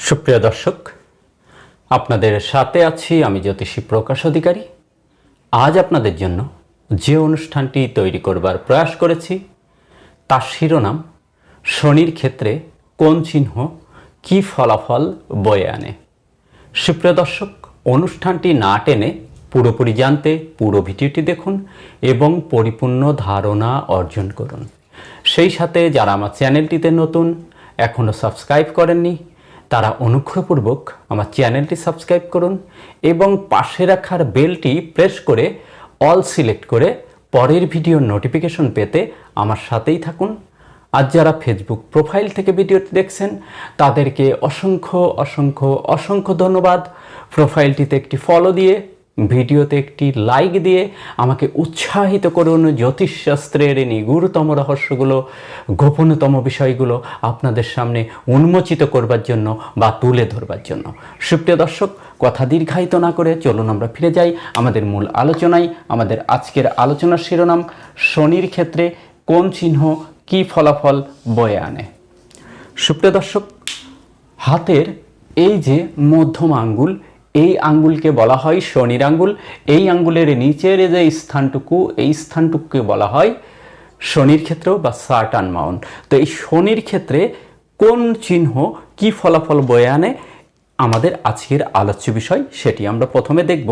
সুপ্রিয় দর্শক, আপনাদের সাথে আছি আমি জ্যোতিষী প্রকাশ অধিকারী। আজ আপনাদের জন্য যে অনুষ্ঠানটি তৈরি করবার প্রয়াস করেছি তার শিরোনাম শনির ক্ষেত্রে কোন চিহ্ন কী ফলাফল বয়ে আনে। সুপ্রিয় দর্শক, অনুষ্ঠানটি না টেনে পুরোপুরি জানতে পুরো ভিডিওটি দেখুন এবং পরিপূর্ণ ধারণা অর্জন করুন। সেই সাথে যারা আমার চ্যানেলটিতে নতুন, এখনও সাবস্ক্রাইব করেননি, তারা অনুগ্রহপূর্বক আমার চ্যানেলটি সাবস্ক্রাইব করুন এবং পাশে রাখার বেলটি প্রেস করে অল সিলেক্ট করে পরের ভিডিওর নোটিফিকেশন পেতে আমার সাথেই থাকুন। আজ যারা ফেসবুক প্রোফাইল থেকে ভিডিওটি দেখছেন তাদেরকে অসংখ্য অসংখ্য অসংখ্য ধন্যবাদ। প্রোফাইলটিতে একটি ফলো দিয়ে, ভিডিওতে একটি লাইক দিয়ে আমাকে উৎসাহিত করুন জ্যোতিষশাস্ত্রের নিগূঢ়তম রহস্যগুলো, গোপনতম বিষয়গুলো আপনাদের সামনে উন্মোচিত করবার জন্য বা তুলে ধরবার জন্য। সুপ্রিয় দর্শক, কথা দীর্ঘায়িত না করে চলুন আমরা ফিরে যাই আমাদের মূল আলোচনায়। আমাদের আজকের আলোচনার শিরোনাম শনির ক্ষেত্রে কোন চিহ্ন কী ফলাফল বয়ে আনে। সুপ্রিয় দর্শক, হাতের এই যে মধ্যম আঙ্গুল, এই আঙ্গুলকে বলা হয় শনির আঙ্গুল। এই আঙ্গুলের নিচের যে স্থানটুকু, এই স্থানটুকুকে বলা হয় শনির ক্ষেত্র বা সাটার্ন মাউন্ট। তো এই শনির ক্ষেত্রে কোন চিহ্ন কি ফলাফল বয়ে আনে আমাদের আজকের আলোচ্য বিষয়, সেটি আমরা প্রথমে দেখব।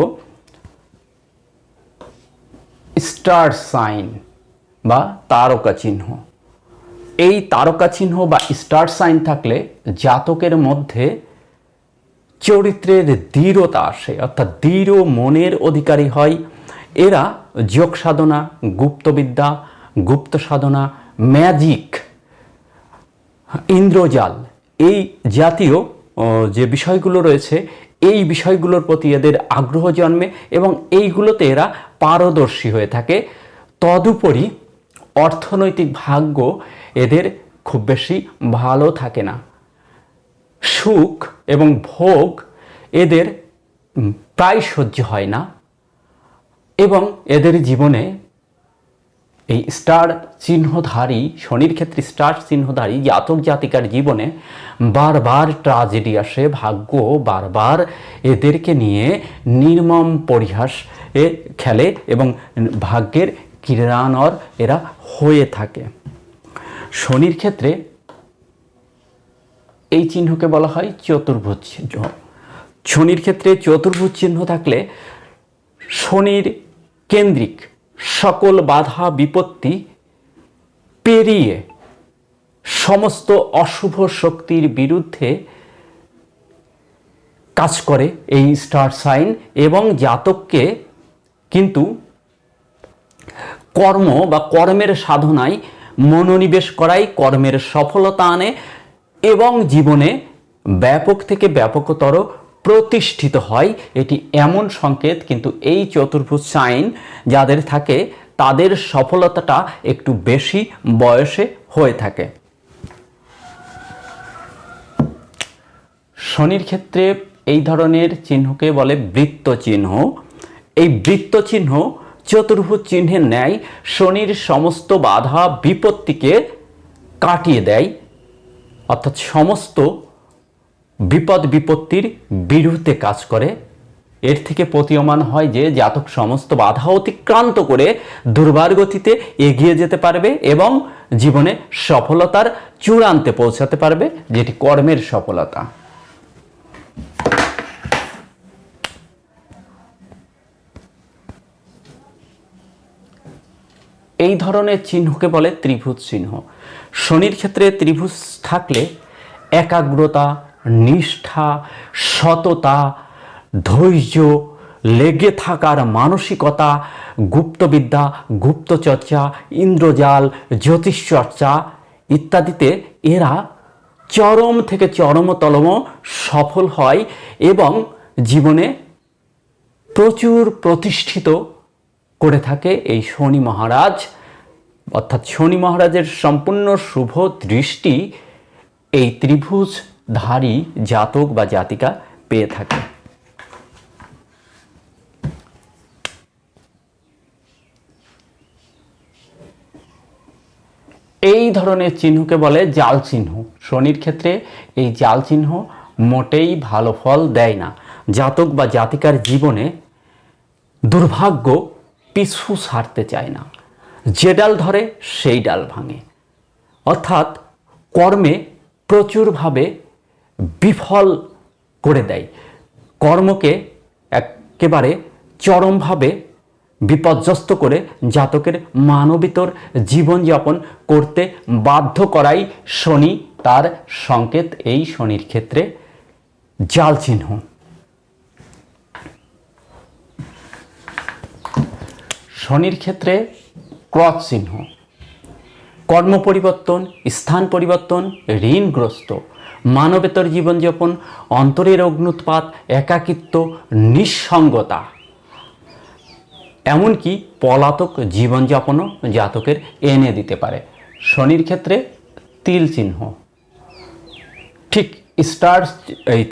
স্টার সাইন বা তারকা চিহ্ন। এই তারকা চিহ্ন বা স্টার সাইন থাকলে জাতকের মধ্যে চরিত্রের দৃঢ়তা আসে, অর্থাৎ দৃঢ় মনের অধিকারী হয়। এরা যোগ সাধনা, গুপ্তবিদ্যা, গুপ্ত সাধনা, ম্যাজিক, ইন্দ্রজাল, এই জাতীয় যে বিষয়গুলো রয়েছে এই বিষয়গুলোর প্রতি এদের আগ্রহ জন্মে এবং এইগুলোতে এরা পারদর্শী হয়ে থাকে। তদুপরি অর্থনৈতিক ভাগ্য এদের খুব বেশি ভালো থাকে না। সুখ এবং ভোগ এদের প্রায় সহ্য হয় না এবং এদের জীবনে এই স্টার চিহ্নধারী, শনির ক্ষেত্রে স্টার চিহ্নধারী জাতক জাতিকার জীবনে বারবার ট্র্যাজেডি আসে। ভাগ্য বারবার এদেরকে নিয়ে নির্মম পরিহাস খেলে এবং ভাগ্যের কিরানর এরা হয়ে থাকে। শনির ক্ষেত্রে এই চিহ্নকে বলা হয় চতুর্ভুজ চিহ্ন। শনির ক্ষেত্রে চতুর্ভুজ চিহ্ন থাকলে শনির কেন্দ্রিক সকল বাধা বিপত্তি পেরিয়ে সমস্ত অশুভ শক্তির বিরুদ্ধে কাজ করে এই স্টার সাইন এবং জাতককে কিন্তু কর্ম বা কর্মের সাধনায় মনোনিবেশ করাই কর্মের সফলতা আনে এবং জীবনে ব্যাপক থেকে ব্যাপকতর প্রতিষ্ঠিত হয়। এটি এমন সংকেত, কিন্তু এই চতুর্ভুজ সাইন যাদের থাকে তাদের সফলতাটা একটু বেশি বয়সে হয়ে থাকে। শনির ক্ষেত্রে এই ধরনের চিহ্নকে বলে বৃত্ত চিহ্ন। এই বৃত্ত চিহ্ন চতুর্ভুজ চিহ্নের ন্যায় শনির সমস্ত বাধা বিপত্তিকে কাটিয়ে দেয়, অর্থাৎ সমস্ত বিপদ বিপত্তির বিরুদ্ধে কাজ করে। এর থেকে প্রতীয়মান হয় যে জাতক সমস্ত বাধা অতিক্রান্ত করে দুর্বার গতিতে এগিয়ে যেতে পারবে এবং জীবনে সফলতার চূড়ান্তে পৌঁছাতে পারবে, যেটি কর্মের সফলতা। এই ধরনের চিহ্নকে বলে ত্রিভুজ চিহ্ন। শনির ক্ষেত্রে ত্রিভুজ থাকলে একাগ্রতা, নিষ্ঠা, সততা, ধৈর্য, লেগে থাকার মানসিকতা, গুপ্তবিদ্যা, গুপ্তচর্চা, ইন্দ্রজাল, জ্যোতিষচর্চা ইত্যাদিতে এরা চরম থেকে চরমতম সফল হয় এবং জীবনে প্রচুর প্রতিষ্ঠিত করে থাকে এই শনি মহারাজ। অর্থাৎ শনি মহারাজের সম্পূর্ণ শুভ দৃষ্টি এই ত্রিভুজধারী জাতক বা জাতিকা পেয়ে থাকে। এই ধরনের চিহ্নকে বলে জাল চিহ্ন। শনির ক্ষেত্রে এই জাল চিহ্ন মোটেই ভালো ফল দেয় না। জাতক বা জাতিকার জীবনে দুর্ভাগ্য পিছু ছাড়তে চায় না, যে ডাল ধরে সেই ডাল ভাঙে, অর্থাৎ কর্মে প্রচুরভাবে বিফল করে দেয়। কর্মকে একেবারে চরমভাবে বিপর্যস্ত করে জাতকের মানবিতর জীবনযাপন করতে বাধ্য করাই শনি, তার সংকেত এই শনির ক্ষেত্রে জাল চিহ্ন। শনির ক্ষেত্রে ক্রস চিহ্ন, কর্ম পরিবর্তন, স্থান পরিবর্তন, ঋণগ্রস্ত, মানবেতর জীবনযাপন, অন্তরের অগ্নুৎপাত, একাকিত্ব, নিঃসঙ্গতা, এমনকি পলাতক জীবনযাপনও জাতকের এনে দিতে পারে। শনির ক্ষেত্রে তিল চিহ্ন ঠিক স্টার এই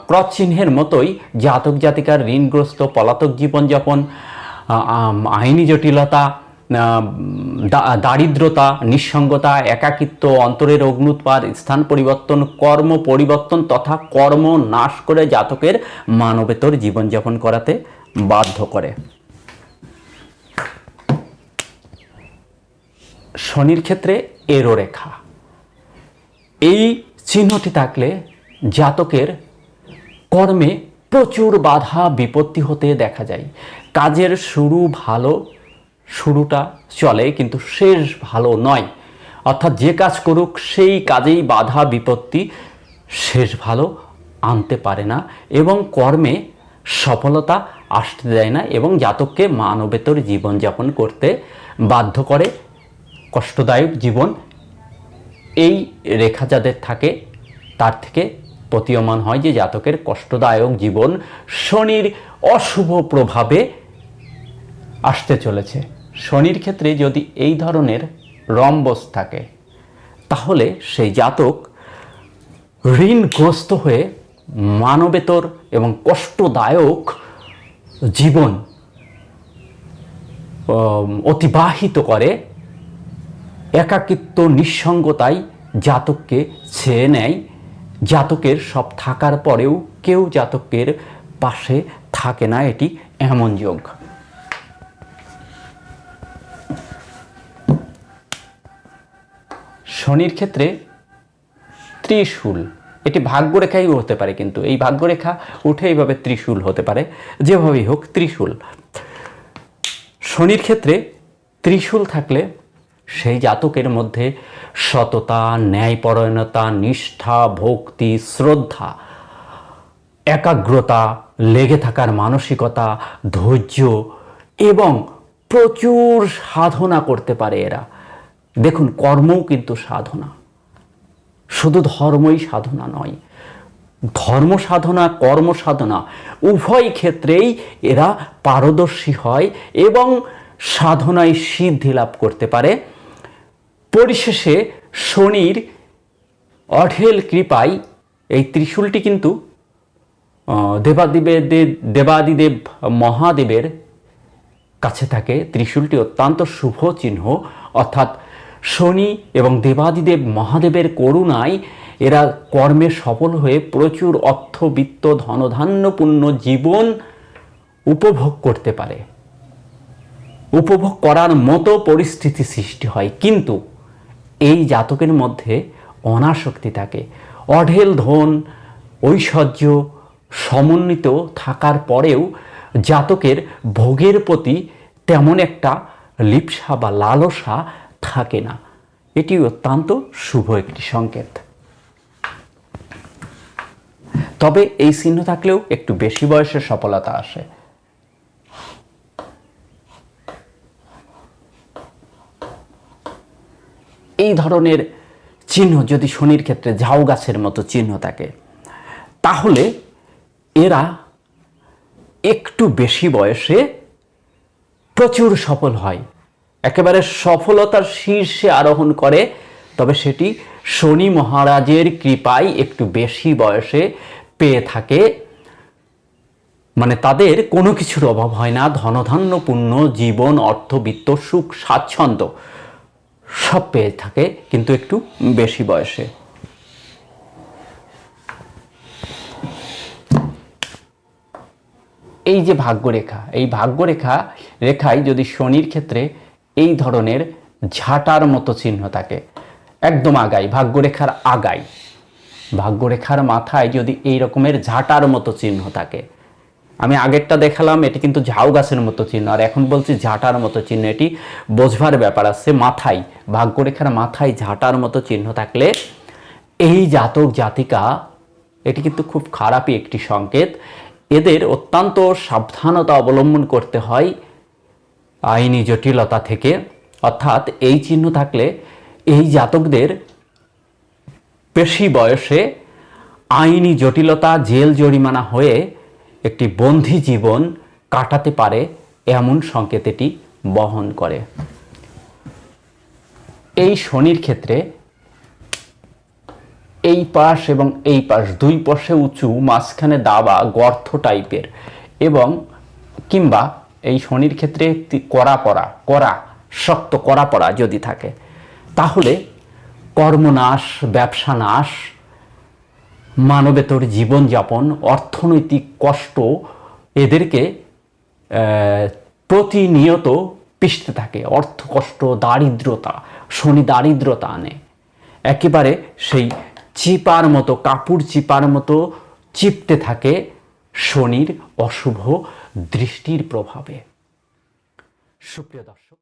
ক্রস চিহ্নের মতোই জাতক জাতিকার ঋণগ্রস্ত, পলাতক জীবনযাপন, আইনি জটিলতা, দারিদ্রতা, নিঃসঙ্গতা, একাকিত্ব, অন্তরের অগ্নুৎপাত, স্থান পরিবর্তন, কর্ম পরিবর্তন তথা কর্ম নাশ করে জাতকের মানবেতর জীবনযাপন করাতে বাধ্য করে। শনির ক্ষেত্রে এরো রেখা, এই চিহ্নটি থাকলে জাতকের কর্মে প্রচুর বাধা বিপত্তি হতে দেখা যায়। কাজের শুরুটা চলে কিন্তু শেষ ভালো নয়, অর্থাৎ যে কাজ করুক সেই কাজেই বাধা বিপত্তি শেষ ভালো আনতে পারে না এবং কর্মে সফলতা আসতে দেয় না এবং জাতককে মানবেতর জীবনযাপন করতে বাধ্য করে। কষ্টদায়ক জীবন এই রেখা যাদের থাকে তার থেকে প্রতীয়মান হয় যে জাতকের কষ্টদায়ক জীবন শনির অশুভ প্রভাবে আসতে চলেছে। শনির ক্ষেত্রে যদি এই ধরনের রম্বস থাকে তাহলে সেই জাতক ঋণগ্রস্ত হয়ে মানবেতর এবং কষ্টদায়ক জীবন অতিবাহিত করে। একাকিত্ব, নিঃসঙ্গতায় জাতককে ছেয়ে নেয়। জাতকের সব থাকার পরেও কেউ জাতকের পাশে থাকে না, এটি এমন যোগ। শনির ক্ষেত্রে ত্রিশূল, এটি ভাগ্যরেখাই হতে পারে, কিন্তু এই ভাগ্যরেখা উঠে এইভাবে ত্রিশূল হতে পারে, যেভাবেই হোক ত্রিশূল। শনির ক্ষেত্রে ত্রিশূল থাকলে সেই জাতকের মধ্যে সততা, ন্যায়পরায়ণতা, নিষ্ঠা, ভক্তি, শ্রদ্ধা, একাগ্রতা, লেগে থাকার মানসিকতা, ধৈর্য এবং প্রচুর সাধনা করতে পারে এরা। দেখুন, কর্মও কিন্তু সাধনা, শুধু ধর্মই সাধনা নয়, ধর্ম সাধনা, কর্ম সাধনা উভয় ক্ষেত্রেই এরা পারদর্শী হয় এবং সাধনায় সিদ্ধি লাভ করতে পারে। পরিশেষে শনির অঢেল কৃপায় এই ত্রিশূলটি কিন্তু দেবাদিদেব মহাদেবের কাছে থাকে। ত্রিশূলটি অত্যন্ত শুভ চিহ্ন, অর্থাৎ শনি এবং দেবাদিদেব মহাদেবের করুণায় এরা কর্মে সফল হয়ে প্রচুর অর্থ, বিত্ত, ধনধান্যপূর্ণ জীবন উপভোগ করতে পারে। উপভোগ করার মতো পরিস্থিতি সৃষ্টি হয়, কিন্তু এই জাতকের মধ্যে অনাসক্তি থাকে। অঢেল ধন, ঐশ্বর্য সমন্বিত থাকার পরেও জাতকের ভোগের প্রতি তেমন একটা লিপ্সা বা লালসা থাকে না। এটি অত্যন্ত শুভ একটি সংকেত। তবে এই চিহ্ন থাকলেও একটু বেশি বয়সে সফলতা আসে। এই ধরনের চিহ্ন যদি শনির ক্ষেত্রে ঝাউ গাছের মতো চিহ্ন থাকে তাহলে এরা একটু বেশি বয়সে প্রচুর সফল হয়, একেবারে সফলতার শীর্ষে আরোহণ করে। তবে সেটি শনি মহারাজের কৃপায় একটু বেশি বয়সে পেয়ে থাকে, মানে তাদের কোনো কিছুর অভাব হয় না, ধনধান্যপূর্ণ জীবন, অর্থবিত্ত, সুখ, স্বাচ্ছন্দ্য সব পেয়ে থাকে, কিন্তু একটু বেশি বয়সে। এই যে ভাগ্যরেখা, এই রেখায় যদি শনির ক্ষেত্রে এই ধরনের ঝাঁটার মতো চিহ্ন থাকে, একদম আগায়, ভাগ্যরেখার আগায়, ভাগ্যরেখার মাথায় যদি এই রকমের ঝাঁটার মতো চিহ্ন থাকে, আমি আগেরটা দেখালাম এটি কিন্তু ঝাউ গাছের মতো চিহ্ন, আর এখন বলছি ঝাঁটার মতো চিহ্ন, এটি বোঝবার ব্যাপার আছে। মাথায়, ভাগ্যরেখার মাথায় ঝাঁটার মতো চিহ্ন থাকলে এই জাতক জাতিকা, এটি কিন্তু খুব খারাপই একটি সংকেত। এদের অত্যন্ত সাবধানতা অবলম্বন করতে হয় আইনি জটিলতা থেকে। অর্থাৎ এই চিহ্ন থাকলে এই জাতকদের বেশি বয়সে আইনি জটিলতা, জেল জরিমানা হয়ে একটি বন্দী জীবন কাটাতে পারে, এমন সংকেত এটি বহন করে। এই শনির ক্ষেত্রে এই পাশ এবং এই পাশ, দুই পাশে উঁচু, মাঝখানে দাবা, গর্ত টাইপের, এবং কিংবা এই শনির ক্ষেত্রে শক্ত কড়া পড়া যদি থাকে, তাহলে কর্মনাশ, ব্যবসা নাশ, মানবেতর জীবনযাপন, অর্থনৈতিক কষ্ট এদেরকে প্রতিনিয়ত পিষতে থাকে। অর্থ কষ্ট, দারিদ্রতা, শনি দারিদ্রতা আনে, একেবারে সেই চিপার মতো, কাপড় চিপার মতো চিপতে থাকে শনির অশুভ দৃষ্টির প্রভাবে। সুপ্রিয় দর্শক।